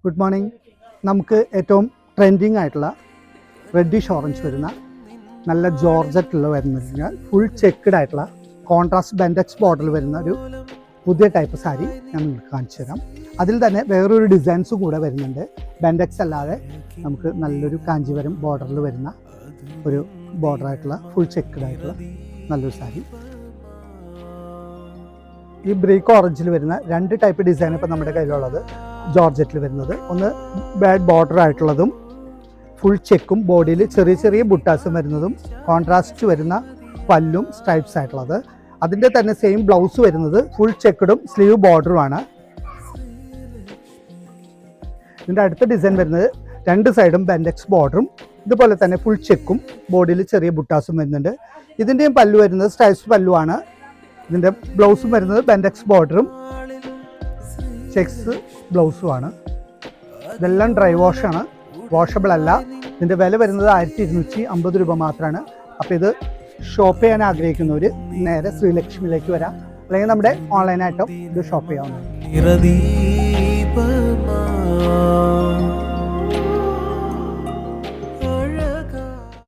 Good morning. നമുക്ക് ഏറ്റവും trending ആയിട്ടുള്ള റെഡിഷ് ഓറഞ്ച് വരുന്ന നല്ല ജോർജറ്റുള്ള വരുന്ന ഫുൾ ചെക്ക്ഡ് ആയിട്ടുള്ള കോൺട്രാസ്റ്റ് ബെൻഡെക്സ് ബോർഡറിൽ വരുന്ന ഒരു പുതിയ ടൈപ്പ് സാരി ഞാൻ നിങ്ങൾക്ക് കാണിച്ചു തരാം. അതിൽ തന്നെ വേറൊരു ഡിസൈൻസും കൂടെ വരുന്നുണ്ട്. ബെൻഡെക്സ് അല്ലാതെ നമുക്ക് നല്ലൊരു കാഞ്ചീപുരം ബോർഡറിൽ വരുന്ന ഒരു ബോർഡറായിട്ടുള്ള ഫുൾ ചെക്ക്ഡ് ആയിട്ടുള്ള നല്ലൊരു സാരി. ഈ ബ്രേക്ക് ഓറഞ്ചിൽ വരുന്ന രണ്ട് ടൈപ്പ് ഡിസൈൻ ഇപ്പോൾ നമ്മുടെ കയ്യിലുള്ളത്. ജോർജറ്റിൽ വരുന്നത് ഒന്ന് ബാഡ് ബോർഡർ ആയിട്ടുള്ളതും ഫുൾ ചെക്കും ബോഡിയിൽ ചെറിയ ചെറിയ ബുട്ടാസും വരുന്നതും കോൺട്രാസ്റ്റ് വരുന്ന പല്ലും സ്ട്രൈപ്സ് ആയിട്ടുള്ളത്. അതിൻ്റെ തന്നെ സെയിം ബ്ലൗസ് വരുന്നത് ഫുൾ ചെക്കഡും സ്ലീവ് ബോർഡറുമാണ്. ഇതിൻ്റെ അടുത്ത ഡിസൈൻ വരുന്നത് രണ്ട് സൈഡും ബെൻഡെക്സ് ബോർഡറും ഇതുപോലെ തന്നെ ഫുൾ ചെക്കും ബോഡിയിൽ ചെറിയ ബുട്ടാസും വരുന്നുണ്ട്. ഇതിൻ്റെയും പല്ലു വരുന്നത് സ്ട്രൈപ്സ് പല്ലുവാണ്. ഇതിൻ്റെ ബ്ലൗസും വരുന്നത് ബെൻഡെക്സ് ബോർഡറും ചെക്സ് ബ്ലൗസുമാണ്. ഇതെല്ലാം ഡ്രൈ വാഷാണ്, വാഷബിൾ അല്ല. ഇതിൻ്റെ വില വരുന്നത് 1250 രൂപ മാത്രമാണ്. അപ്പോൾ ഇത് ഷോപ്പ് ചെയ്യാൻ ആഗ്രഹിക്കുന്നവർ നേരെ ശ്രീലക്ഷ്മിയിലേക്ക് വരാം, അല്ലെങ്കിൽ നമ്മുടെ ഓൺലൈനായിട്ടും ഇത് ഷോപ്പ് ചെയ്യാവുന്നതാണ്.